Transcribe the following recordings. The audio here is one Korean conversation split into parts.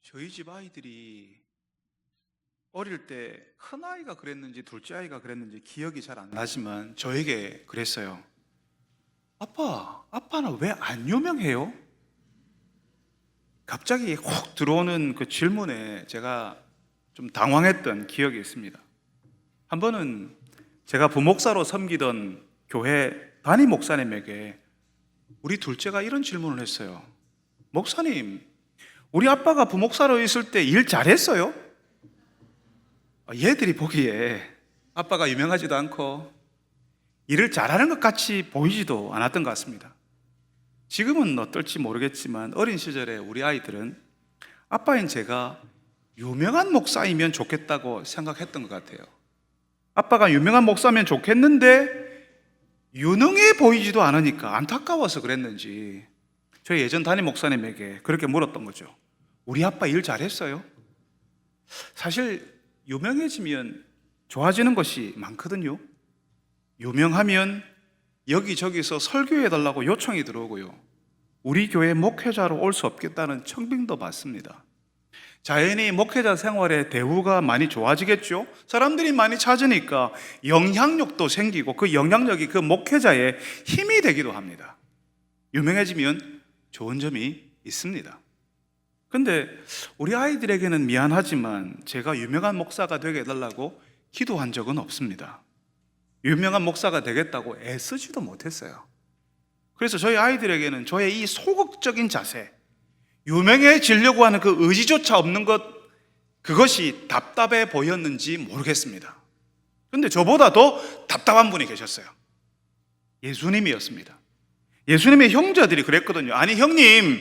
저희 집 아이들이 어릴 때 큰아이가 그랬는지 둘째 아이가 그랬는지 기억이 잘 안 나지만 저에게 그랬어요. 아빠는 왜 안 유명해요? 갑자기 혹 들어오는 그 질문에 제가 좀 당황했던 기억이 있습니다. 한 번은 제가 부목사로 섬기던 교회 담임 목사님에게 우리 둘째가 이런 질문을 했어요. 목사님, 우리 아빠가 부목사로 있을 때 일 잘했어요? 얘들이 보기에 아빠가 유명하지도 않고 일을 잘하는 것 같이 보이지도 않았던 것 같습니다. 지금은 어떨지 모르겠지만 어린 시절에 우리 아이들은 아빠인 제가 유명한 목사이면 좋겠다고 생각했던 것 같아요. 아빠가 유명한 목사면 좋겠는데 유능해 보이지도 않으니까 안타까워서 그랬는지 저희 예전 담임 목사님에게 그렇게 물었던 거죠. 우리 아빠 일 잘했어요? 사실 유명해지면 좋아지는 것이 많거든요. 유명하면 여기저기서 설교해달라고 요청이 들어오고요. 우리 교회 목회자로 올 수 없겠다는 청빙도 받습니다. 자연히 목회자 생활의 대우가 많이 좋아지겠죠. 사람들이 많이 찾으니까 영향력도 생기고 그 영향력이 그 목회자의 힘이 되기도 합니다. 유명해지면 좋은 점이 있습니다. 근데 우리 아이들에게는 미안하지만 제가 유명한 목사가 되게 해달라고 기도한 적은 없습니다. 유명한 목사가 되겠다고 애쓰지도 못했어요. 그래서 저희 아이들에게는 저의 이 소극적인 자세, 유명해지려고 하는 그 의지조차 없는 것, 그것이 답답해 보였는지 모르겠습니다. 근데 저보다 더 답답한 분이 계셨어요. 예수님이었습니다. 예수님의 형제들이 그랬거든요. 아니 형님,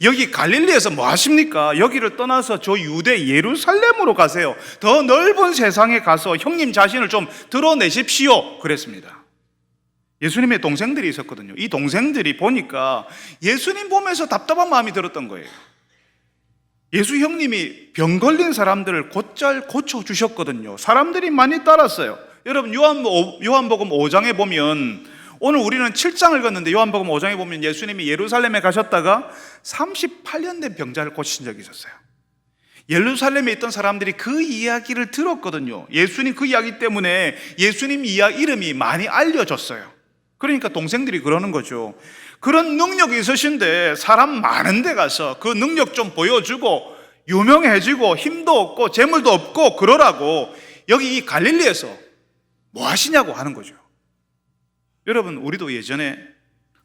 여기 갈릴리에서 뭐 하십니까? 여기를 떠나서 저 유대 예루살렘으로 가세요. 더 넓은 세상에 가서 형님 자신을 좀 드러내십시오. 그랬습니다. 예수님의 동생들이 있었거든요. 이 동생들이 보니까 예수님 보면서 답답한 마음이 들었던 거예요. 예수 형님이 병 걸린 사람들을 곧잘 고쳐주셨거든요. 사람들이 많이 따랐어요. 여러분 요한복음 5장에 보면, 오늘 우리는 7장을 걷는데 요한복음 5장에 보면 예수님이 예루살렘에 가셨다가 38년 된 병자를 고치신 적이 있었어요. 예루살렘에 있던 사람들이 그 이야기를 들었거든요. 예수님 그 이야기 때문에 예수님 이름이 많이 알려졌어요. 그러니까 동생들이 그러는 거죠. 그런 능력이 있으신데 사람 많은 데 가서 그 능력 좀 보여주고 유명해지고 힘도 없고 재물도 없고 그러라고 여기 이 갈릴리에서 뭐 하시냐고 하는 거죠. 여러분, 우리도 예전에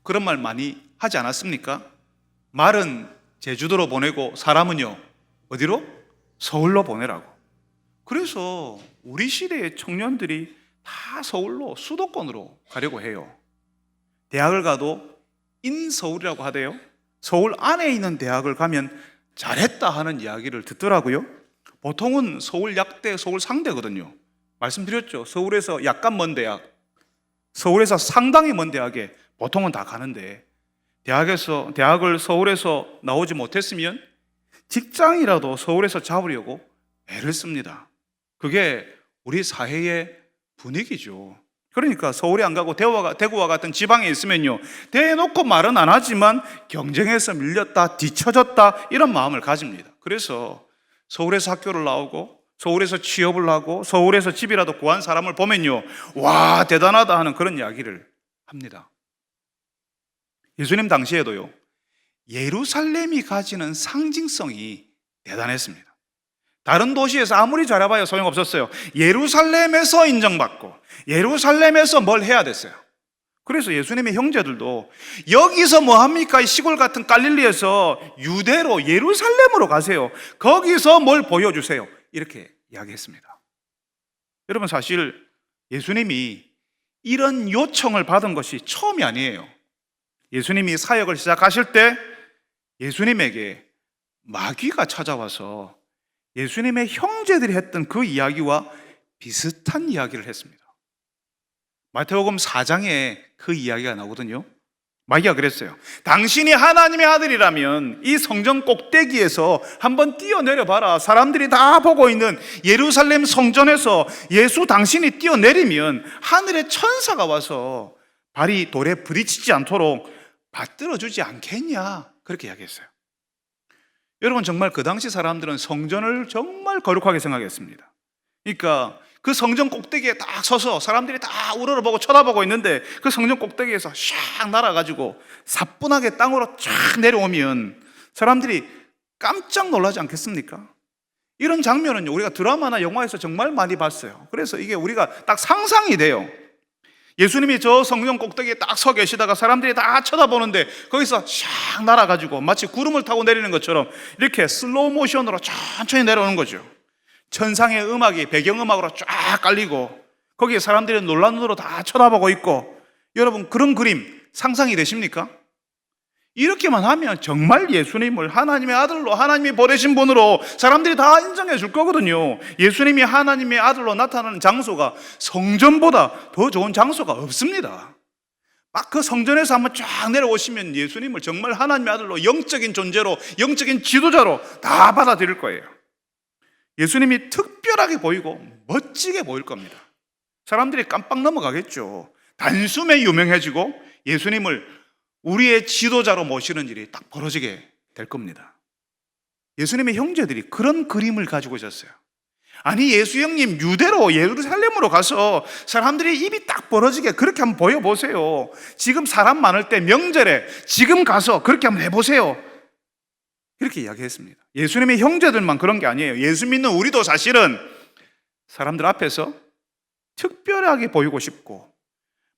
그런 말 많이 하지 않았습니까? 말은 제주도로 보내고 사람은요, 어디로? 서울로 보내라고. 그래서 우리 시대의 청년들이 다 서울로, 수도권으로 가려고 해요. 대학을 가도 인서울이라고 하대요. 서울 안에 있는 대학을 가면 잘했다 하는 이야기를 듣더라고요. 보통은 서울 약대, 서울 상대거든요. 말씀드렸죠. 서울에서 약간 먼 대학, 서울에서 상당히 먼 대학에 보통은 다 가는데, 대학을 서울에서 나오지 못했으면 직장이라도 서울에서 잡으려고 애를 씁니다. 그게 우리 사회의 분위기죠. 그러니까 서울에 안 가고 대구와 같은 지방에 있으면요, 대놓고 말은 안 하지만 경쟁에서 밀렸다, 뒤처졌다, 이런 마음을 가집니다. 그래서 서울에서 학교를 나오고 서울에서 취업을 하고 서울에서 집이라도 구한 사람을 보면요, 와, 대단하다 하는 그런 이야기를 합니다. 예수님 당시에도요, 예루살렘이 가지는 상징성이 대단했습니다. 다른 도시에서 아무리 잘해봐야 소용없었어요. 예루살렘에서 인정받고 예루살렘에서 뭘 해야 됐어요. 그래서 예수님의 형제들도 여기서 뭐 합니까? 이 시골 같은 갈릴리에서 유대로 예루살렘으로 가세요. 거기서 뭘 보여주세요. 이렇게 이야기했습니다. 여러분, 사실 예수님이 이런 요청을 받은 것이 처음이 아니에요. 예수님이 사역을 시작하실 때 예수님에게 마귀가 찾아와서 예수님의 형제들이 했던 그 이야기와 비슷한 이야기를 했습니다. 마태복음 4장에 그 이야기가 나오거든요. 마귀가 그랬어요. 당신이 하나님의 아들이라면 이 성전 꼭대기에서 한번 뛰어내려 봐라. 사람들이 다 보고 있는 예루살렘 성전에서 예수 당신이 뛰어내리면 하늘의 천사가 와서 발이 돌에 부딪히지 않도록 받들어 주지 않겠냐, 그렇게 이야기했어요. 여러분, 정말 그 당시 사람들은 성전을 정말 거룩하게 생각했습니다. 그러니까 그 성전 꼭대기에 딱 서서 사람들이 다 우러러보고 쳐다보고 있는데 그 성전 꼭대기에서 샥 날아가지고 사뿐하게 땅으로 쫙 내려오면 사람들이 깜짝 놀라지 않겠습니까? 이런 장면은 우리가 드라마나 영화에서 정말 많이 봤어요. 그래서 이게 우리가 딱 상상이 돼요. 예수님이 저 성전 꼭대기에 딱 서 계시다가 사람들이 다 쳐다보는데 거기서 샥 날아가지고 마치 구름을 타고 내리는 것처럼 이렇게 슬로우 모션으로 천천히 내려오는 거죠. 천상의 음악이 배경음악으로 쫙 깔리고 거기에 사람들이 놀란 눈으로 다 쳐다보고 있고, 여러분, 그런 그림 상상이 되십니까? 이렇게만 하면 정말 예수님을 하나님의 아들로, 하나님이 보내신 분으로 사람들이 다 인정해 줄 거거든요. 예수님이 하나님의 아들로 나타나는 장소가 성전보다 더 좋은 장소가 없습니다. 막 그 성전에서 한번 쫙 내려오시면 예수님을 정말 하나님의 아들로, 영적인 존재로, 영적인 지도자로 다 받아들일 거예요. 예수님이 특별하게 보이고 멋지게 보일 겁니다. 사람들이 깜빡 넘어가겠죠. 단숨에 유명해지고 예수님을 우리의 지도자로 모시는 일이 딱 벌어지게 될 겁니다. 예수님의 형제들이 그런 그림을 가지고 있었어요. 아니, 예수 형님 유대로 예루살렘으로 가서 사람들이 입이 딱 벌어지게 그렇게 한번 보여보세요. 지금 사람 많을 때 명절에 지금 가서 그렇게 한번 해보세요. 그렇게 이야기했습니다. 예수님의 형제들만 그런 게 아니에요. 예수 믿는 우리도 사실은 사람들 앞에서 특별하게 보이고 싶고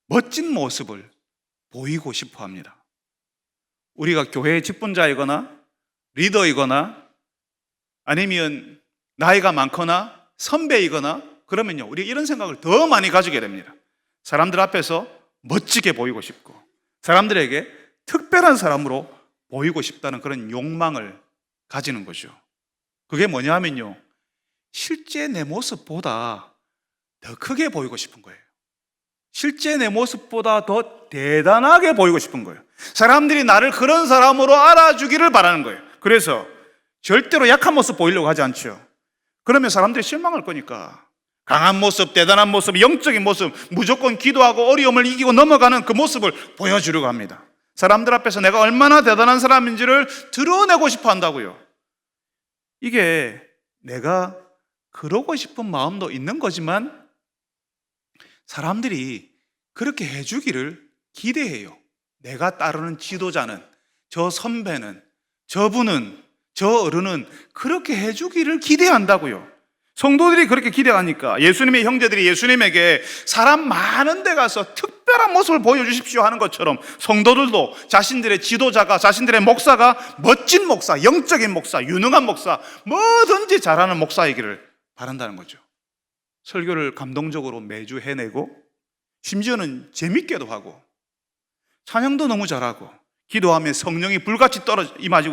멋진 모습을 보이고 싶어 합니다. 우리가 교회의 직분자이거나 리더이거나 아니면 나이가 많거나 선배이거나 그러면요, 우리 이런 생각을 더 많이 가지게 됩니다. 사람들 앞에서 멋지게 보이고 싶고 사람들에게 특별한 사람으로 보이고 싶다는 그런 욕망을 가지는 거죠. 그게 뭐냐 하면요, 실제 내 모습보다 더 크게 보이고 싶은 거예요. 실제 내 모습보다 더 대단하게 보이고 싶은 거예요. 사람들이 나를 그런 사람으로 알아주기를 바라는 거예요. 그래서 절대로 약한 모습 보이려고 하지 않죠. 그러면 사람들이 실망할 거니까 강한 모습, 대단한 모습, 영적인 모습, 무조건 기도하고 어려움을 이기고 넘어가는 그 모습을 보여주려고 합니다. 사람들 앞에서 내가 얼마나 대단한 사람인지를 드러내고 싶어 한다고요. 이게 내가 그러고 싶은 마음도 있는 거지만 사람들이 그렇게 해주기를 기대해요. 내가 따르는 지도자는, 저 선배는, 저분은, 저 어른은 그렇게 해주기를 기대한다고요. 성도들이 그렇게 기대하니까 예수님의 형제들이 예수님에게 사람 많은 데 가서 특별한 모습을 보여주십시오 하는 것처럼 성도들도 자신들의 지도자가, 자신들의 목사가 멋진 목사, 영적인 목사, 유능한 목사, 뭐든지 잘하는 목사이기를 바란다는 거죠. 설교를 감동적으로 매주 해내고 심지어는 재밌게도 하고 찬양도 너무 잘하고 기도하면 성령이 불같이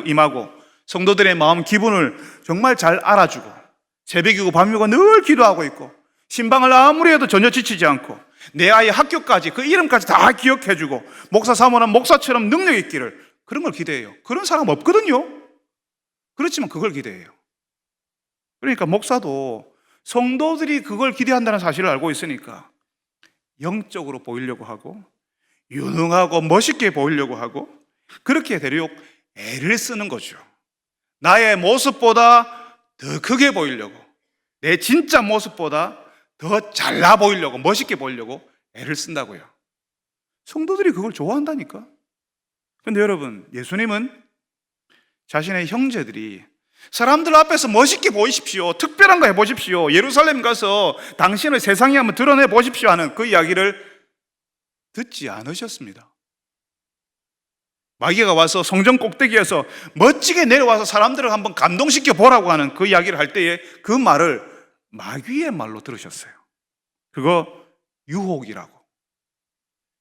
임하고 성도들의 마음 기분을 정말 잘 알아주고 새벽이고 밤이고 늘 기도하고 있고 신방을 아무리 해도 전혀 지치지 않고 내 아이 학교까지 그 이름까지 다 기억해주고 목사 사모는 목사처럼 능력 있기를, 그런 걸 기대해요. 그런 사람 없거든요. 그렇지만 그걸 기대해요. 그러니까 목사도 성도들이 그걸 기대한다는 사실을 알고 있으니까 영적으로 보이려고 하고 유능하고 멋있게 보이려고 하고 그렇게 되려고 애를 쓰는 거죠. 나의 모습보다 더 크게 보이려고, 내 진짜 모습보다 더 잘나 보이려고, 멋있게 보이려고 애를 쓴다고요. 성도들이 그걸 좋아한다니까. 근데 여러분, 예수님은 자신의 형제들이 사람들 앞에서 멋있게 보이십시오, 특별한 거 해보십시오, 예루살렘 가서 당신을 세상에 한번 드러내 보십시오 하는 그 이야기를 듣지 않으셨습니다. 마귀가 와서 성전 꼭대기에서 멋지게 내려와서 사람들을 한번 감동시켜 보라고 하는 그 이야기를 할 때에 그 말을 마귀의 말로 들으셨어요. 그거 유혹이라고.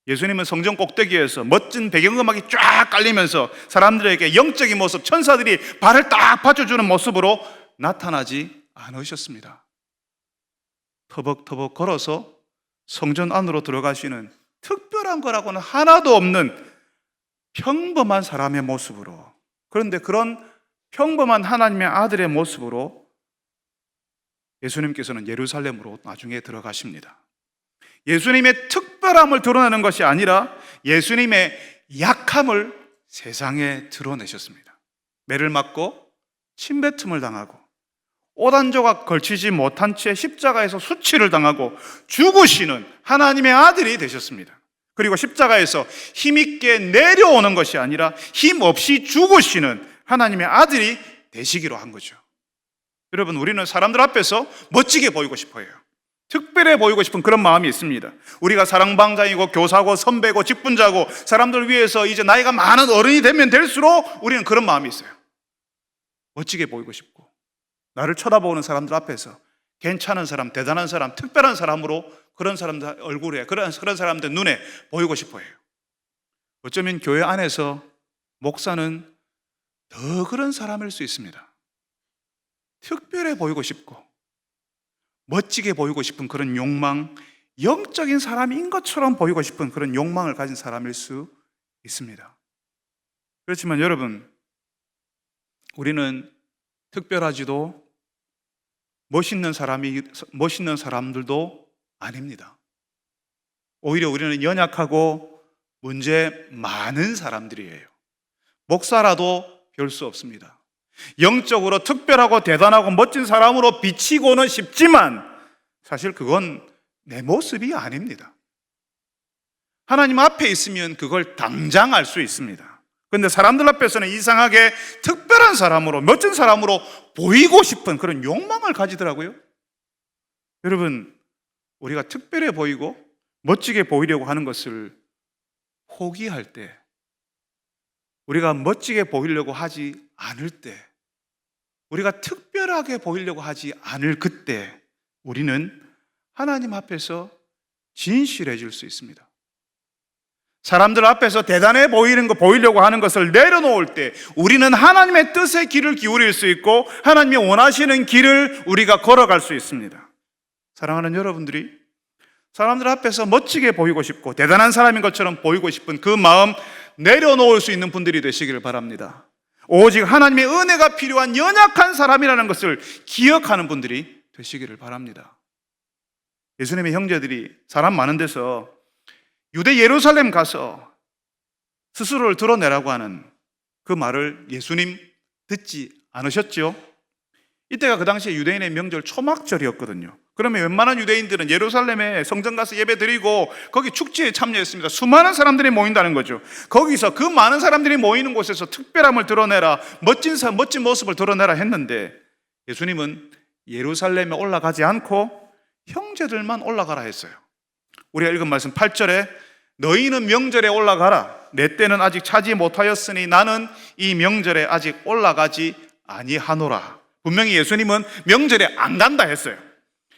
예수님은 성전 꼭대기에서 멋진 배경음악이 쫙 깔리면서 사람들에게 영적인 모습, 천사들이 발을 딱 받쳐주는 모습으로 나타나지 않으셨습니다. 터벅터벅 걸어서 성전 안으로 들어가시는 특별한 거라고는 하나도 없는 평범한 사람의 모습으로, 그런데 그런 평범한 하나님의 아들의 모습으로 예수님께서는 예루살렘으로 나중에 들어가십니다. 예수님의 특별함을 드러내는 것이 아니라 예수님의 약함을 세상에 드러내셨습니다. 매를 맞고 침뱉음을 당하고 옷 한 조각 걸치지 못한 채 십자가에서 수치를 당하고 죽으시는 하나님의 아들이 되셨습니다. 그리고 십자가에서 힘있게 내려오는 것이 아니라 힘없이 죽으시는 하나님의 아들이 되시기로 한 거죠. 여러분, 우리는 사람들 앞에서 멋지게 보이고 싶어요. 특별해 보이고 싶은 그런 마음이 있습니다. 우리가 사랑방장이고 교사고 선배고 직분자고 사람들 위해서 이제 나이가 많은 어른이 되면 될수록 우리는 그런 마음이 있어요. 멋지게 보이고 싶고 나를 쳐다보는 사람들 앞에서 괜찮은 사람, 대단한 사람, 특별한 사람으로 그런 사람들 얼굴에, 그런 사람들 눈에 보이고 싶어요. 어쩌면 교회 안에서 목사는 더 그런 사람일 수 있습니다. 특별해 보이고 싶고 멋지게 보이고 싶은 그런 욕망, 영적인 사람인 것처럼 보이고 싶은 그런 욕망을 가진 사람일 수 있습니다. 그렇지만 여러분, 우리는 특별하지도 멋있는 사람들도 아닙니다. 오히려 우리는 연약하고 문제 많은 사람들이에요. 목사라도 별 수 없습니다. 영적으로 특별하고 대단하고 멋진 사람으로 비치고는 싶지만 사실 그건 내 모습이 아닙니다. 하나님 앞에 있으면 그걸 당장 알 수 있습니다. 그런데 사람들 앞에서는 이상하게 특별한 사람으로, 멋진 사람으로 보이고 싶은 그런 욕망을 가지더라고요. 여러분, 우리가 특별해 보이고 멋지게 보이려고 하는 것을 포기할 때, 우리가 멋지게 보이려고 하지 않을 때, 우리가 특별하게 보이려고 하지 않을 그때 우리는 하나님 앞에서 진실해질 수 있습니다. 사람들 앞에서 대단해 보이려고 하는 것을 내려놓을 때 우리는 하나님의 뜻에 귀를 기울일 수 있고 하나님이 원하시는 길을 우리가 걸어갈 수 있습니다. 사랑하는 여러분들이 사람들 앞에서 멋지게 보이고 싶고 대단한 사람인 것처럼 보이고 싶은 그 마음 내려놓을 수 있는 분들이 되시기를 바랍니다. 오직 하나님의 은혜가 필요한 연약한 사람이라는 것을 기억하는 분들이 되시기를 바랍니다. 예수님의 형제들이 사람 많은 데서 유대 예루살렘 가서 스스로를 드러내라고 하는 그 말을 예수님 듣지 않으셨죠? 이때가 그 당시에 유대인의 명절 초막절이었거든요. 그러면 웬만한 유대인들은 예루살렘에 성전 가서 예배 드리고 거기 축제에 참여했습니다. 수많은 사람들이 모인다는 거죠. 거기서 그 많은 사람들이 모이는 곳에서 특별함을 드러내라, 멋진 모습을 드러내라 했는데 예수님은 예루살렘에 올라가지 않고 형제들만 올라가라 했어요. 우리가 읽은 말씀 8절에 너희는 명절에 올라가라. 내 때는 아직 차지 못하였으니 나는 이 명절에 아직 올라가지 아니하노라. 분명히 예수님은 명절에 안 간다 했어요.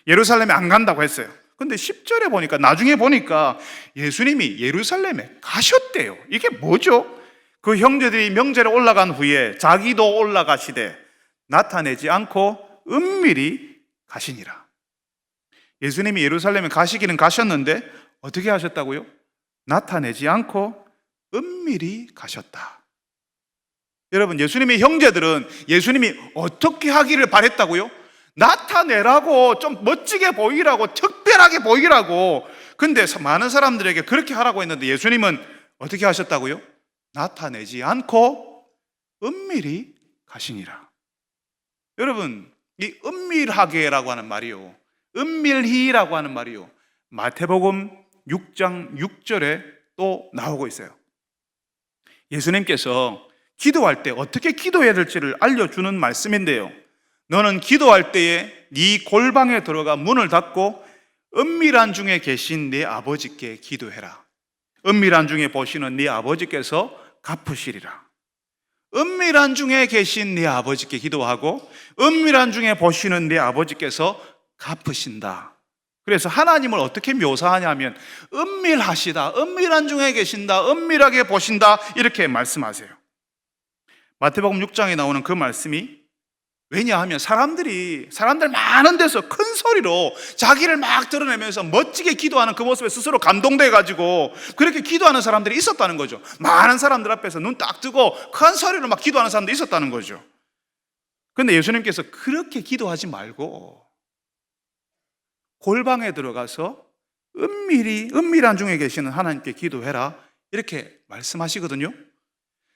예루살렘에 안 간다고 했어요. 근데 10절에 보니까, 나중에 보니까 예수님이 예루살렘에 가셨대요. 이게 뭐죠? 그 형제들이 명절에 올라간 후에 자기도 올라가시되 나타내지 않고 은밀히 가시니라. 예수님이 예루살렘에 가시기는 가셨는데 어떻게 하셨다고요? 나타내지 않고 은밀히 가셨다. 여러분, 예수님의 형제들은 예수님이 어떻게 하기를 바랬다고요? 나타내라고, 좀 멋지게 보이라고, 특별하게 보이라고. 근데 많은 사람들에게 그렇게 하라고 했는데 예수님은 어떻게 하셨다고요? 나타내지 않고 은밀히 가시니라. 여러분, 이 은밀하게라고 하는 말이요, 은밀히라고 하는 말이요, 마태복음 6장 6절에 또 나오고 있어요. 예수님께서 기도할 때 어떻게 기도해야 될지를 알려주는 말씀인데요, 너는 기도할 때에 네 골방에 들어가 문을 닫고 은밀한 중에 계신 네 아버지께 기도해라. 은밀한 중에 보시는 네 아버지께서 갚으시리라. 은밀한 중에 계신 네 아버지께 기도하고 은밀한 중에 보시는 네 아버지께서 갚으신다. 그래서 하나님을 어떻게 묘사하냐면 은밀하시다, 은밀한 중에 계신다, 은밀하게 보신다, 이렇게 말씀하세요. 마태복음 6장에 나오는 그 말씀이, 왜냐하면 사람들 많은 데서 큰 소리로 자기를 막 드러내면서 멋지게 기도하는 그 모습에 스스로 감동돼 가지고 그렇게 기도하는 사람들이 있었다는 거죠. 많은 사람들 앞에서 눈 딱 뜨고 큰 소리로 막 기도하는 사람들이 있었다는 거죠. 그런데 예수님께서 그렇게 기도하지 말고 골방에 들어가서 은밀한 중에 계시는 하나님께 기도해라, 이렇게 말씀하시거든요.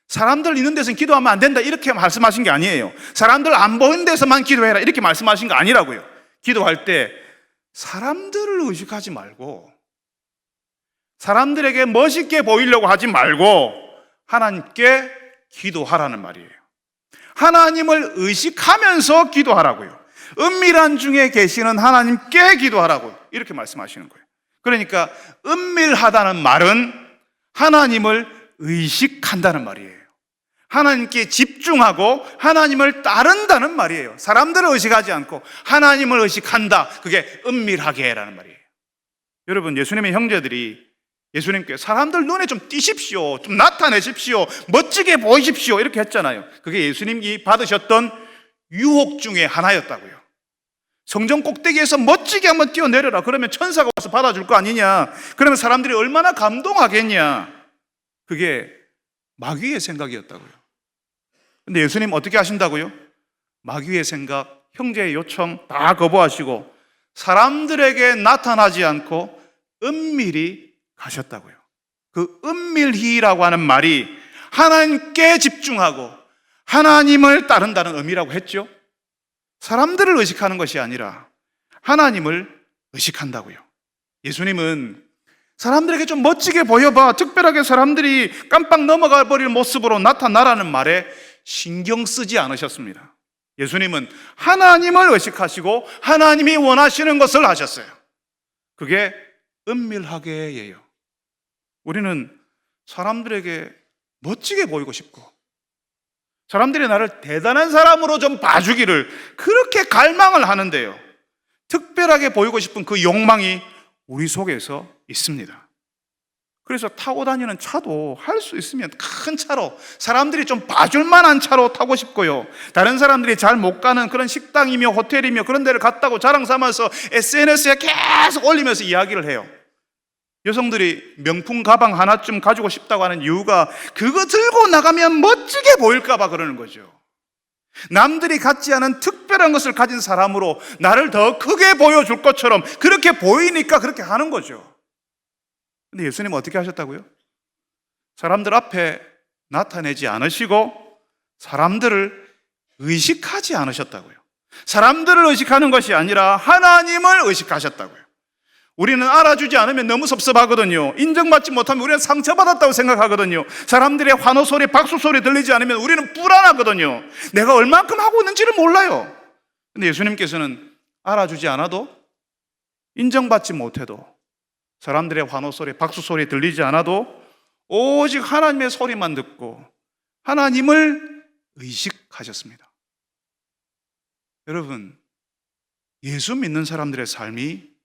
사람들 있는 데서는 기도하면 안 된다 이렇게 말씀하신 게 아니에요. 사람들 안 보이는 데서만 기도해라 이렇게 말씀하신 거 아니라고요. 기도할 때 사람들을 의식하지 말고, 사람들에게 멋있게 보이려고 하지 말고 하나님께 기도하라는 말이에요. 하나님을 의식하면서 기도하라고요. 은밀한 중에 계시는 하나님께 기도하라고 이렇게 말씀하시는 거예요. 그러니까 은밀하다는 말은 하나님을 의식한다는 말이에요. 하나님께 집중하고 하나님을 따른다는 말이에요. 사람들을 의식하지 않고 하나님을 의식한다. 그게 은밀하게라는 말이에요. 여러분, 예수님의 형제들이 예수님께 사람들 눈에 좀 띄십시오, 좀 나타내십시오, 멋지게 보이십시오 이렇게 했잖아요. 그게 예수님이 받으셨던 유혹 중에 하나였다고요. 성전 꼭대기에서 멋지게 한번 뛰어내려라. 그러면 천사가 와서 받아줄 거 아니냐. 그러면 사람들이 얼마나 감동하겠냐. 그게 마귀의 생각이었다고요. 근데 예수님 어떻게 하신다고요? 마귀의 생각, 형제의 요청 다 거부하시고 사람들에게 나타나지 않고 은밀히 가셨다고요. 그 은밀히라고 하는 말이 하나님께 집중하고 하나님을 따른다는 의미라고 했죠. 사람들을 의식하는 것이 아니라 하나님을 의식한다고요. 예수님은 사람들에게 좀 멋지게 보여봐, 특별하게 사람들이 깜빡 넘어가 버릴 모습으로 나타나라는 말에 신경 쓰지 않으셨습니다. 예수님은 하나님을 의식하시고 하나님이 원하시는 것을 하셨어요. 그게 은밀하게예요. 우리는 사람들에게 멋지게 보이고 싶고 사람들이 나를 대단한 사람으로 좀 봐주기를 그렇게 갈망을 하는데요, 특별하게 보이고 싶은 그 욕망이 우리 속에서 있습니다. 그래서 타고 다니는 차도 할 수 있으면 큰 차로, 사람들이 좀 봐줄 만한 차로 타고 싶고요, 다른 사람들이 잘 못 가는 그런 식당이며 호텔이며 그런 데를 갔다고 자랑 삼아서 SNS에 계속 올리면서 이야기를 해요. 여성들이 명품 가방 하나쯤 가지고 싶다고 하는 이유가 그거 들고 나가면 멋지게 보일까 봐 그러는 거죠. 남들이 갖지 않은 특별한 것을 가진 사람으로 나를 더 크게 보여줄 것처럼 그렇게 보이니까 그렇게 하는 거죠. 근데 예수님은 어떻게 하셨다고요? 사람들 앞에 나타내지 않으시고 사람들을 의식하지 않으셨다고요. 사람들을 의식하는 것이 아니라 하나님을 의식하셨다고요. 우리는 알아주지 않으면 너무 섭섭하거든요. 인정받지 못하면 우리는 상처받았다고 생각하거든요. 사람들의 환호 소리, 박수 소리 들리지 않으면 우리는 불안하거든요. 내가 얼만큼 하고 있는지를 몰라요. 근데 예수님께서는 알아주지 않아도, 인정받지 못해도, 사람들의 환호 소리, 박수 소리 들리지 않아도 오직 하나님의 소리만 듣고 하나님을 의식하셨습니다. 여러분, 예수 믿는 사람들의 삶이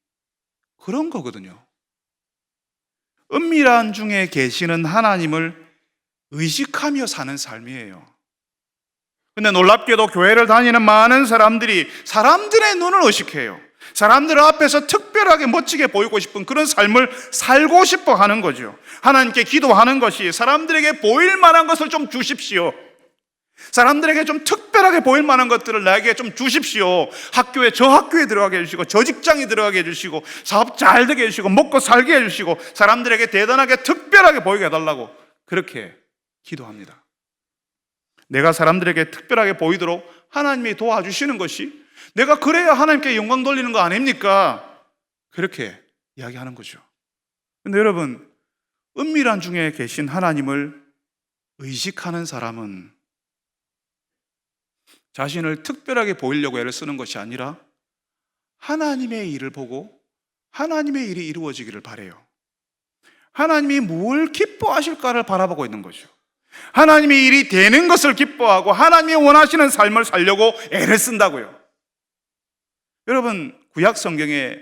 그런 거거든요. 은밀한 중에 계시는 하나님을 의식하며 사는 삶이에요. 근데 놀랍게도 교회를 다니는 많은 사람들이 사람들의 눈을 의식해요. 사람들 앞에서 특별하게 멋지게 보이고 싶은 그런 삶을 살고 싶어 하는 거죠. 하나님께 기도하는 것이 사람들에게 보일 만한 것을 좀 주십시오, 사람들에게 좀 특별하게 보일 만한 것들을 나에게 좀 주십시오. 학교에, 저 학교에 들어가게 해주시고, 저 직장에 들어가게 해주시고, 사업 잘 되게 해주시고, 먹고 살게 해주시고, 사람들에게 대단하게 특별하게 보이게 해달라고 그렇게 기도합니다. 내가 사람들에게 특별하게 보이도록 하나님이 도와주시는 것이, 내가 그래야 하나님께 영광 돌리는 거 아닙니까? 그렇게 이야기하는 거죠. 근데 여러분, 은밀한 중에 계신 하나님을 의식하는 사람은 자신을 특별하게 보이려고 애를 쓰는 것이 아니라 하나님의 일을 보고 하나님의 일이 이루어지기를 바라요. 하나님이 뭘 기뻐하실까를 바라보고 있는 거죠. 하나님의 일이 되는 것을 기뻐하고 하나님이 원하시는 삶을 살려고 애를 쓴다고요. 여러분, 구약 성경에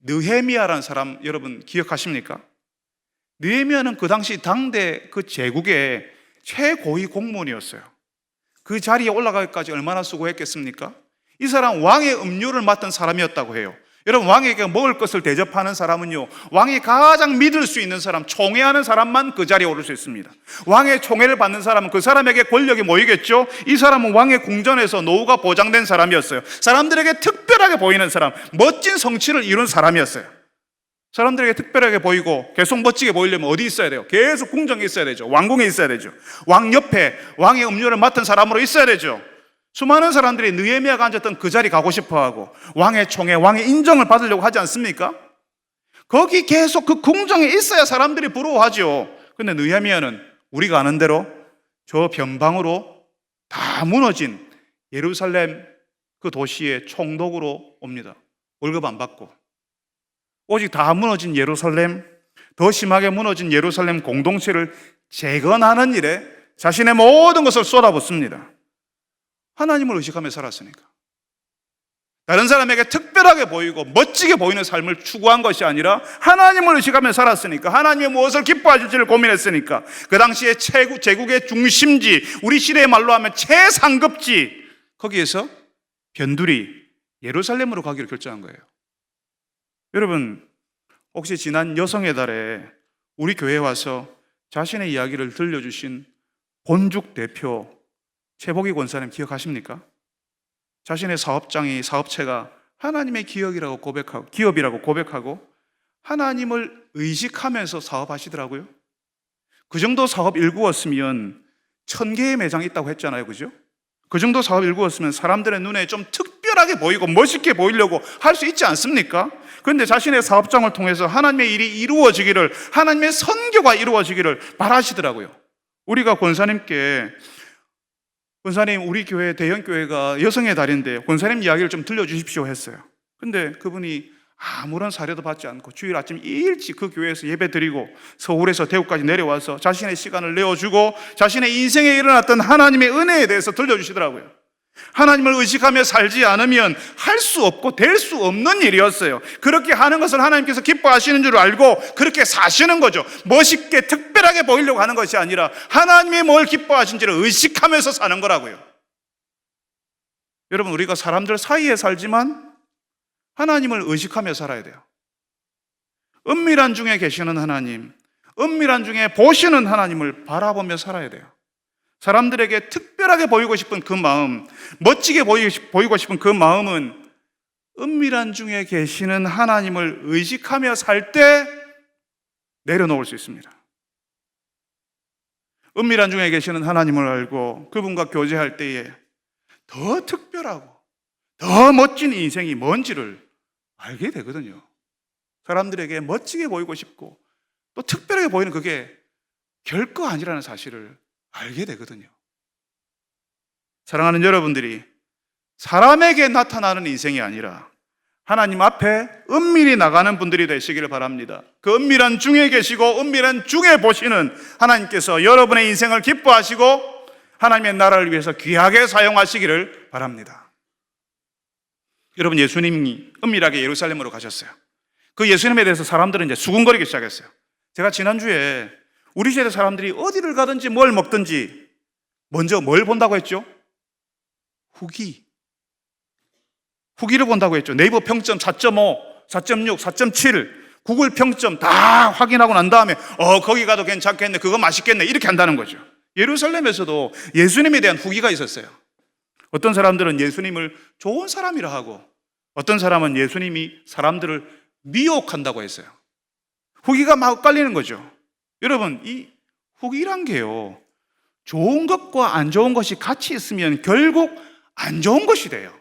느헤미야라는 사람 여러분 기억하십니까? 느헤미야는 그 당시 당대 그 제국의 최고위 공무원이었어요. 그 자리에 올라가기까지 얼마나 수고했겠습니까? 이 사람 왕의 음료를 맡은 사람이었다고 해요. 여러분, 왕에게 먹을 것을 대접하는 사람은요, 왕이 가장 믿을 수 있는 사람, 총애하는 사람만 그 자리에 오를 수 있습니다. 왕의 총애를 받는 사람은 그 사람에게 권력이 모이겠죠. 이 사람은 왕의 궁전에서 노후가 보장된 사람이었어요. 사람들에게 특별하게 보이는 사람, 멋진 성취를 이룬 사람이었어요. 사람들에게 특별하게 보이고 계속 멋지게 보이려면 어디 있어야 돼요? 계속 궁정에 있어야 되죠. 왕궁에 있어야 되죠. 왕 옆에 왕의 음료를 맡은 사람으로 있어야 되죠. 수많은 사람들이 느헤미야가 앉았던 그 자리 가고 싶어하고 왕의 총애, 왕의 인정을 받으려고 하지 않습니까? 거기 계속 그 궁정에 있어야 사람들이 부러워하죠. 근데 느헤미야는 우리가 아는 대로 저 변방으로 다 무너진 예루살렘 그 도시의 총독으로 옵니다. 월급 안 받고. 오직 다 무너진 예루살렘, 더 심하게 무너진 예루살렘 공동체를 재건하는 일에 자신의 모든 것을 쏟아붓습니다. 하나님을 의식하며 살았으니까. 다른 사람에게 특별하게 보이고 멋지게 보이는 삶을 추구한 것이 아니라 하나님을 의식하며 살았으니까, 하나님이 무엇을 기뻐하실지를 고민했으니까, 그 당시에 제국의 중심지, 우리 시대의 말로 하면 최상급지, 거기에서 변두리 예루살렘으로 가기로 결정한 거예요. 여러분, 혹시 지난 여성의 달에 우리 교회에 와서 자신의 이야기를 들려주신 본죽 대표 최복희 권사님 기억하십니까? 자신의 사업체가 하나님의 기업이라고 고백하고 하나님을 의식하면서 사업하시더라고요. 그 정도 사업 일구었으면 1000개의 매장이 있다고 했잖아요. 그죠? 그 정도 사업 일구었으면 사람들의 눈에 좀 특별하게 보이고 멋있게 보이려고 할 수 있지 않습니까? 그런데 자신의 사업장을 통해서 하나님의 일이 이루어지기를, 하나님의 선교가 이루어지기를 바라시더라고요. 우리가 권사님께, 권사님, 우리 교회, 대형교회가 여성의 달인데 권사님 이야기를 좀 들려주십시오 했어요. 근데 그분이 아무런 사례도 받지 않고 주일 아침 일찍 그 교회에서 예배 드리고 서울에서 대구까지 내려와서 자신의 시간을 내어주고 자신의 인생에 일어났던 하나님의 은혜에 대해서 들려주시더라고요. 하나님을 의식하며 살지 않으면 할 수 없고 될 수 없는 일이었어요. 그렇게 하는 것을 하나님께서 기뻐하시는 줄 알고 그렇게 사시는 거죠. 멋있게 특별하게 보이려고 하는 것이 아니라 하나님이 뭘 기뻐하신지를 의식하면서 사는 거라고요. 여러분, 우리가 사람들 사이에 살지만 하나님을 의식하며 살아야 돼요. 은밀한 중에 계시는 하나님, 은밀한 중에 보시는 하나님을 바라보며 살아야 돼요. 사람들에게 특별하게 보이고 싶은 그 마음, 멋지게 보이고 싶은 그 마음은 은밀한 중에 계시는 하나님을 의식하며 살 때 내려놓을 수 있습니다. 은밀한 중에 계시는 하나님을 알고 그분과 교제할 때에 더 특별하고 더 멋진 인생이 뭔지를 알게 되거든요. 사람들에게 멋지게 보이고 싶고 또 특별하게 보이는 그게 결코 아니라는 사실을 알게 되거든요. 사랑하는 여러분들이 사람에게 나타나는 인생이 아니라 하나님 앞에 은밀히 나가는 분들이 되시기를 바랍니다. 그 은밀한 중에 계시고 은밀한 중에 보시는 하나님께서 여러분의 인생을 기뻐하시고 하나님의 나라를 위해서 귀하게 사용하시기를 바랍니다. 여러분, 예수님이 은밀하게 예루살렘으로 가셨어요. 그 예수님에 대해서 사람들은 이제 수군거리기 시작했어요. 제가 지난주에 우리 시대 사람들이 어디를 가든지 뭘 먹든지 먼저 뭘 본다고 했죠? 후기를 본다고 했죠. 네이버 평점 4.5, 4.6, 4.7, 구글 평점 다 확인하고 난 다음에 거기 가도 괜찮겠네, 그거 맛있겠네, 이렇게 한다는 거죠. 예루살렘에서도 예수님에 대한 후기가 있었어요. 어떤 사람들은 예수님을 좋은 사람이라 하고 어떤 사람은 예수님이 사람들을 미혹한다고 했어요. 후기가 막 깔리는 거죠. 여러분, 이 후기란 게요, 좋은 것과 안 좋은 것이 같이 있으면 결국 안 좋은 것이 돼요.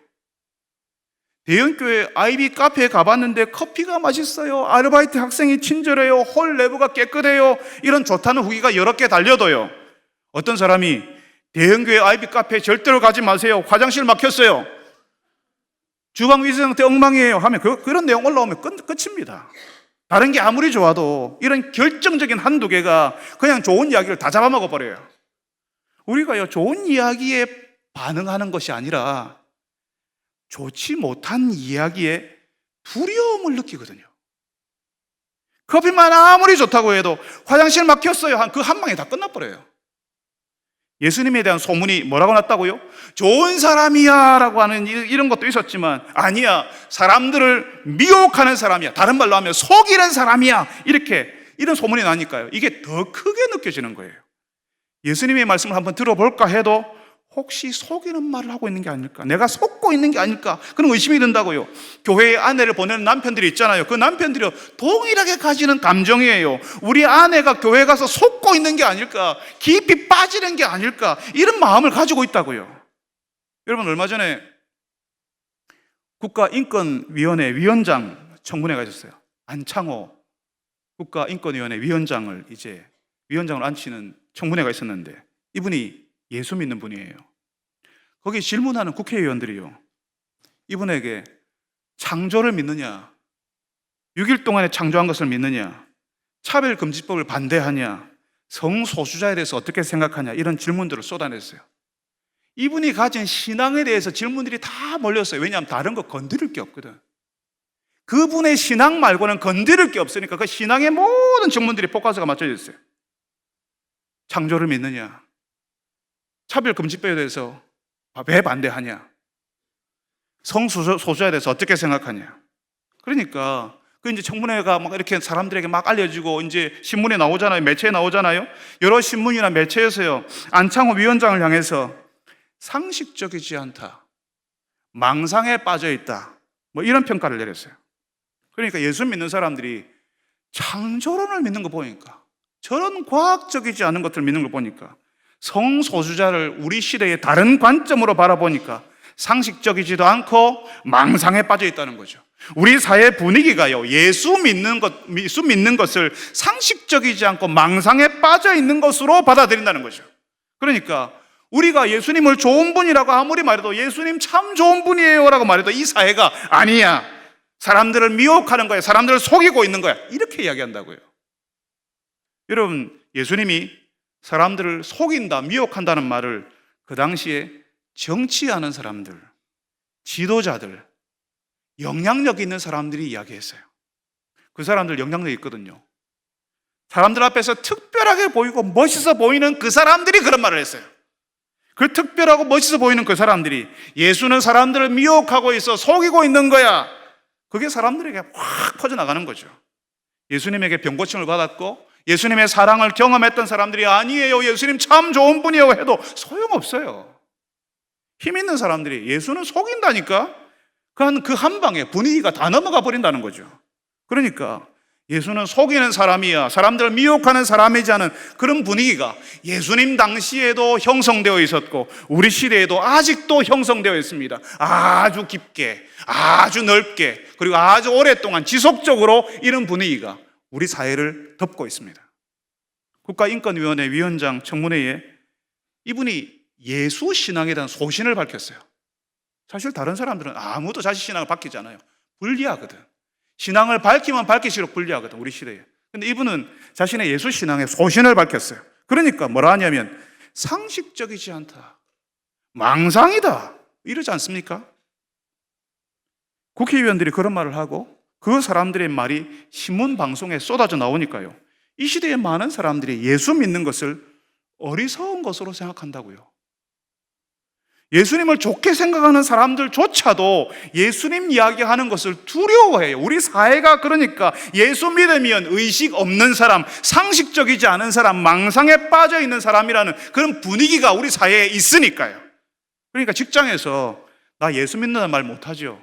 대형교회 아이비 카페에 가봤는데 커피가 맛있어요, 아르바이트 학생이 친절해요, 홀 내부가 깨끗해요, 이런 좋다는 후기가 여러 개 달려도요, 어떤 사람이 대형교회 아이비 카페에 절대로 가지 마세요, 화장실 막혔어요, 주방 위생 상태 엉망이에요 하면 그런 내용 올라오면 끝입니다. 다른 게 아무리 좋아도 이런 결정적인 한두 개가 그냥 좋은 이야기를 다 잡아먹어 버려요. 우리가요, 좋은 이야기에 반응하는 것이 아니라 좋지 못한 이야기에 두려움을 느끼거든요. 커피만 아무리 좋다고 해도 화장실 막혔어요 한 그 한 방에 다 끝나버려요. 예수님에 대한 소문이 뭐라고 났다고요? 좋은 사람이야 라고 하는 이런 것도 있었지만 아니야, 사람들을 미혹하는 사람이야, 다른 말로 하면 속이는 사람이야, 이런 소문이 나니까요, 이게 더 크게 느껴지는 거예요. 예수님의 말씀을 한번 들어볼까 해도 혹시 속이는 말을 하고 있는 게 아닐까? 내가 속고 있는 게 아닐까? 그런 의심이 든다고요. 교회에 아내를 보내는 남편들이 있잖아요. 그 남편들이 동일하게 가지는 감정이에요. 우리 아내가 교회 가서 속고 있는 게 아닐까? 깊이 빠지는 게 아닐까? 이런 마음을 가지고 있다고요. 여러분, 얼마 전에 국가인권위원회 위원장 청문회가 있었어요. 안창호 국가인권위원회 위원장을 앉히는 청문회가 있었는데, 이분이 예수 믿는 분이에요. 거기 질문하는 국회의원들이요, 이분에게 창조를 믿느냐, 6일 동안에 창조한 것을 믿느냐, 차별금지법을 반대하냐, 성소수자에 대해서 어떻게 생각하냐, 이런 질문들을 쏟아냈어요. 이분이 가진 신앙에 대해서 질문들이 다 몰렸어요. 왜냐하면 다른 거 건드릴 게 없거든. 그분의 신앙 말고는 건드릴 게 없으니까 그 신앙의 모든 질문들이 포커스가 맞춰져 있어요. 창조를 믿느냐, 차별금지법에 대해서 왜 반대하냐, 성소수자에 대해서 어떻게 생각하냐. 그러니까 그 이제 청문회가 막 이렇게 사람들에게 막 알려지고 이제 신문에 나오잖아요. 매체에 나오잖아요. 여러 신문이나 매체에서요, 안창호 위원장을 향해서 상식적이지 않다, 망상에 빠져 있다, 뭐 이런 평가를 내렸어요. 그러니까 예수 믿는 사람들이 창조론을 믿는 거 보니까, 저런 과학적이지 않은 것들을 믿는 걸 보니까, 성소수자를 우리 시대의 다른 관점으로 바라보니까 상식적이지도 않고 망상에 빠져 있다는 거죠. 우리 사회 분위기가요, 예수 믿는 것을 상식적이지 않고 망상에 빠져 있는 것으로 받아들인다는 거죠. 그러니까 우리가 예수님을 좋은 분이라고 아무리 말해도, 예수님 참 좋은 분이에요 라고 말해도 이 사회가 아니야, 사람들을 미혹하는 거야, 사람들을 속이고 있는 거야, 이렇게 이야기한다고요. 여러분, 예수님이 사람들을 속인다, 미혹한다는 말을 그 당시에 정치하는 사람들, 지도자들, 영향력 있는 사람들이 이야기했어요. 그 사람들 영향력 있거든요. 사람들 앞에서 특별하게 보이고 멋있어 보이는 그 사람들이 그런 말을 했어요. 그 특별하고 멋있어 보이는 그 사람들이 예수는 사람들을 미혹하고 있어, 속이고 있는 거야, 그게 사람들에게 확 퍼져나가는 거죠. 예수님에게 병고침을 받았고 예수님의 사랑을 경험했던 사람들이 아니에요, 예수님 참 좋은 분이에요 해도 소용없어요. 힘 있는 사람들이 예수는 속인다니까, 그 한 방에 분위기가 다 넘어가 버린다는 거죠. 그러니까 예수는 속이는 사람이야, 사람들을 미혹하는 사람이지 않은 그런 분위기가 예수님 당시에도 형성되어 있었고 우리 시대에도 아직도 형성되어 있습니다. 아주 깊게, 아주 넓게, 그리고 아주 오랫동안 지속적으로 이런 분위기가 우리 사회를 덮고 있습니다. 국가인권위원회 위원장 청문회에 이분이 예수 신앙에 대한 소신을 밝혔어요. 사실 다른 사람들은 아무도 자신 신앙을 밝히지 않아요. 불리하거든. 신앙을 밝히면 밝힐수록 불리하거든, 우리 시대에. 근데 이분은 자신의 예수 신앙의 소신을 밝혔어요. 그러니까 뭐라 하냐면 상식적이지 않다, 망상이다, 이러지 않습니까? 국회의원들이 그런 말을 하고 그 사람들의 말이 신문 방송에 쏟아져 나오니까요, 이 시대의 많은 사람들이 예수 믿는 것을 어리석은 것으로 생각한다고요. 예수님을 좋게 생각하는 사람들조차도 예수님 이야기하는 것을 두려워해요. 우리 사회가 그러니까 예수 믿으면 의식 없는 사람, 상식적이지 않은 사람, 망상에 빠져 있는 사람이라는 그런 분위기가 우리 사회에 있으니까요. 그러니까 직장에서 나 예수 믿는다는 말 못하죠.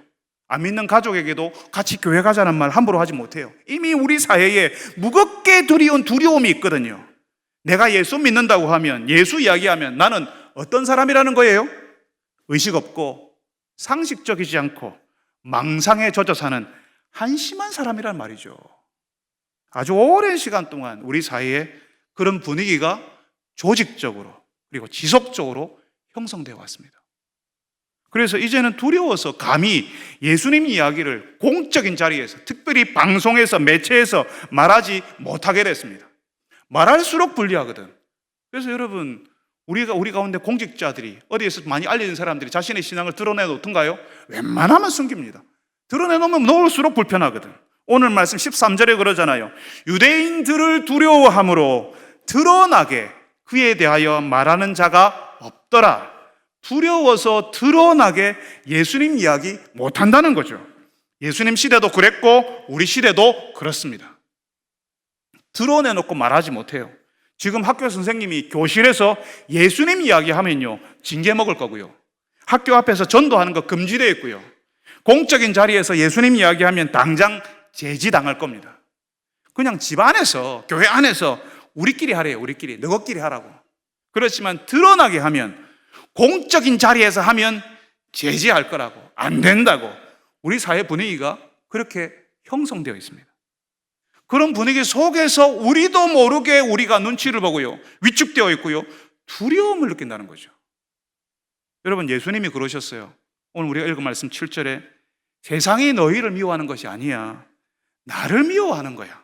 안 믿는 가족에게도 같이 교회 가자는 말 함부로 하지 못해요. 이미 우리 사회에 무겁게 두려운 두려움이 있거든요. 내가 예수 믿는다고 하면, 예수 이야기하면 나는 어떤 사람이라는 거예요? 의식 없고 상식적이지 않고 망상에 젖어 사는 한심한 사람이란 말이죠. 아주 오랜 시간 동안 우리 사회에 그런 분위기가 조직적으로 그리고 지속적으로 형성되어 왔습니다. 그래서 이제는 두려워서 감히 예수님 이야기를 공적인 자리에서, 특별히 방송에서, 매체에서 말하지 못하게 됐습니다. 말할수록 불리하거든. 그래서 여러분, 우리 가운데 공직자들이, 어디에서 많이 알려진 사람들이 자신의 신앙을 드러내놓던가요? 웬만하면 숨깁니다. 드러내놓으면 놓을수록 불편하거든. 오늘 말씀 13절에 그러잖아요. 유대인들을 두려워함으로 드러나게 그에 대하여 말하는 자가 없더라. 두려워서 드러나게 예수님 이야기 못한다는 거죠. 예수님 시대도 그랬고 우리 시대도 그렇습니다. 드러내놓고 말하지 못해요. 지금 학교 선생님이 교실에서 예수님 이야기하면요, 징계 먹을 거고요. 학교 앞에서 전도하는 거 금지되어 있고요. 공적인 자리에서 예수님 이야기하면 당장 제지당할 겁니다. 그냥 집 안에서, 교회 안에서 우리끼리 하래요. 우리끼리. 너희끼리 하라고. 그렇지만 드러나게 하면, 공적인 자리에서 하면 제지할 거라고, 안 된다고 우리 사회 분위기가 그렇게 형성되어 있습니다. 그런 분위기 속에서 우리도 모르게 우리가 눈치를 보고요, 위축되어 있고요, 두려움을 느낀다는 거죠. 여러분, 예수님이 그러셨어요. 오늘 우리가 읽은 말씀 7절에 세상이 너희를 미워하는 것이 아니야, 나를 미워하는 거야.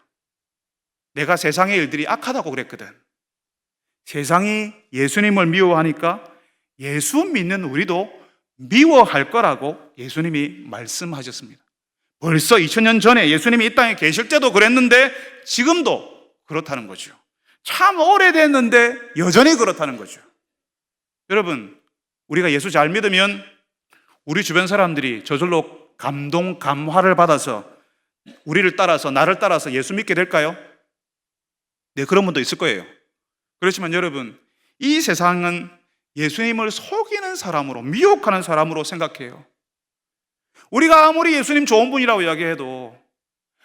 내가 세상의 일들이 악하다고 그랬거든. 세상이 예수님을 미워하니까 예수 믿는 우리도 미워할 거라고 예수님이 말씀하셨습니다. 벌써 2000년 전에 예수님이 이 땅에 계실 때도 그랬는데 지금도 그렇다는 거죠. 참 오래됐는데 여전히 그렇다는 거죠. 여러분, 우리가 예수 잘 믿으면 우리 주변 사람들이 저절로 감동, 감화를 받아서 우리를 따라서, 나를 따라서 예수 믿게 될까요? 네, 그런 분도 있을 거예요. 그렇지만 여러분, 이 세상은 예수님을 속이는 사람으로, 미혹하는 사람으로 생각해요. 우리가 아무리 예수님 좋은 분이라고 이야기해도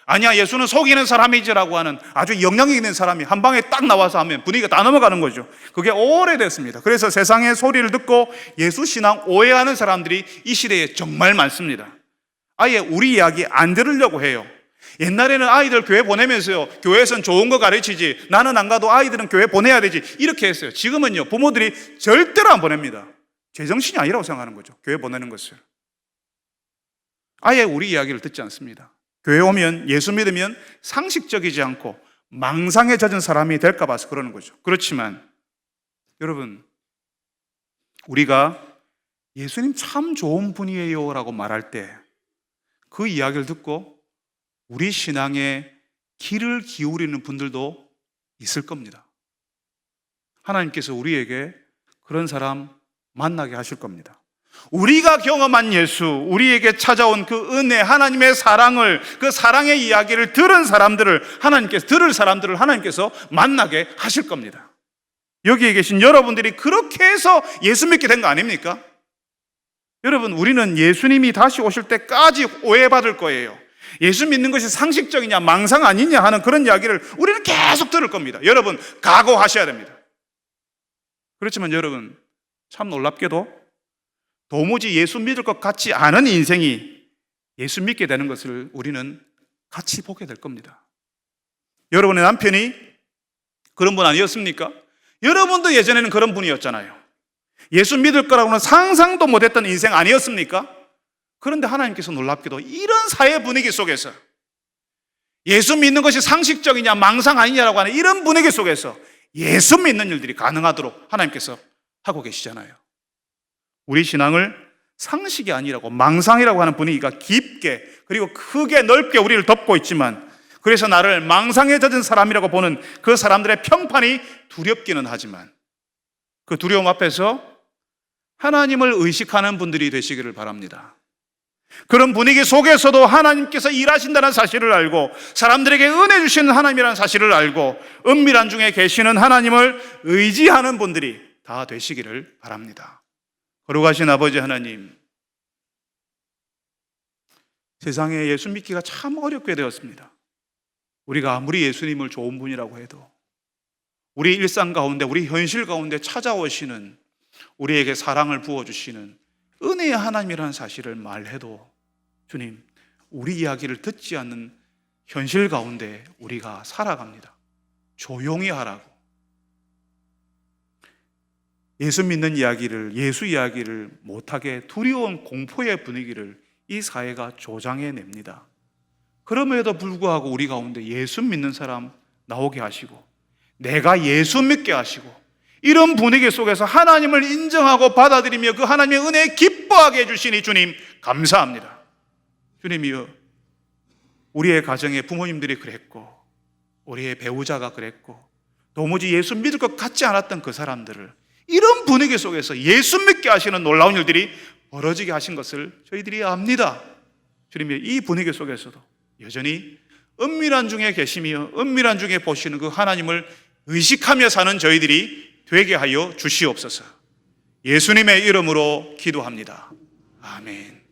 아니야, 예수는 속이는 사람이지라고 하는 아주 영향력 있는 사람이 한 방에 딱 나와서 하면 분위기가 다 넘어가는 거죠. 그게 오래됐습니다. 그래서 세상의 소리를 듣고 예수 신앙 오해하는 사람들이 이 시대에 정말 많습니다. 아예 우리 이야기 안 들으려고 해요. 옛날에는 아이들 교회 보내면서요, 교회에선 좋은 거 가르치지, 나는 안 가도 아이들은 교회 보내야 되지, 이렇게 했어요. 지금은요, 부모들이 절대로 안 보냅니다. 제정신이 아니라고 생각하는 거죠, 교회 보내는 것을. 아예 우리 이야기를 듣지 않습니다. 교회 오면, 예수 믿으면 상식적이지 않고 망상에 젖은 사람이 될까 봐서 그러는 거죠. 그렇지만 여러분, 우리가 예수님 참 좋은 분이에요 라고 말할 때 그 이야기를 듣고 우리 신앙에 귀를 기울이는 분들도 있을 겁니다. 하나님께서 우리에게 그런 사람 만나게 하실 겁니다. 우리가 경험한 예수, 우리에게 찾아온 그 은혜, 하나님의 사랑을, 그 사랑의 이야기를 들은 사람들을 하나님께서 만나게 하실 겁니다. 여기에 계신 여러분들이 그렇게 해서 예수 믿게 된 거 아닙니까? 여러분, 우리는 예수님이 다시 오실 때까지 오해받을 거예요. 예수 믿는 것이 상식적이냐 망상 아니냐 하는 그런 이야기를 우리는 계속 들을 겁니다. 여러분, 각오하셔야 됩니다. 그렇지만 여러분, 참 놀랍게도 도무지 예수 믿을 것 같지 않은 인생이 예수 믿게 되는 것을 우리는 같이 보게 될 겁니다. 여러분의 남편이 그런 분 아니었습니까? 여러분도 예전에는 그런 분이었잖아요. 예수 믿을 거라고는 상상도 못했던 인생 아니었습니까? 그런데 하나님께서 놀랍게도 이런 사회 분위기 속에서 예수 믿는 것이 상식적이냐 망상 아니냐라고 하는 이런 분위기 속에서 예수 믿는 일들이 가능하도록 하나님께서 하고 계시잖아요. 우리 신앙을 상식이 아니라고, 망상이라고 하는 분위기가 깊게 그리고 크게 넓게 우리를 덮고 있지만, 그래서 나를 망상에 젖은 사람이라고 보는 그 사람들의 평판이 두렵기는 하지만 그 두려움 앞에서 하나님을 의식하는 분들이 되시기를 바랍니다. 그런 분위기 속에서도 하나님께서 일하신다는 사실을 알고, 사람들에게 은혜 주시는 하나님이라는 사실을 알고, 은밀한 중에 계시는 하나님을 의지하는 분들이 다 되시기를 바랍니다. 거룩하신 아버지 하나님, 세상에 예수 믿기가 참 어렵게 되었습니다. 우리가 아무리 예수님을 좋은 분이라고 해도 우리 일상 가운데, 우리 현실 가운데 찾아오시는, 우리에게 사랑을 부어주시는 은혜의 하나님이라는 사실을 말해도 주님, 우리 이야기를 듣지 않는 현실 가운데 우리가 살아갑니다. 조용히 하라고. 예수 믿는 이야기를, 예수 이야기를 못하게 두려운 공포의 분위기를 이 사회가 조장해냅니다. 그럼에도 불구하고 우리 가운데 예수 믿는 사람 나오게 하시고, 내가 예수 믿게 하시고, 이런 분위기 속에서 하나님을 인정하고 받아들이며 그 하나님의 은혜에 기뻐하게 해주시니 주님 감사합니다. 주님이여, 우리의 가정에 부모님들이 그랬고 우리의 배우자가 그랬고 도무지 예수 믿을 것 같지 않았던 그 사람들을 이런 분위기 속에서 예수 믿게 하시는 놀라운 일들이 벌어지게 하신 것을 저희들이 압니다. 주님이여, 이 분위기 속에서도 여전히 은밀한 중에 계시며 은밀한 중에 보시는 그 하나님을 의식하며 사는 저희들이 되게 하여 주시옵소서. 예수님의 이름으로 기도합니다. 아멘.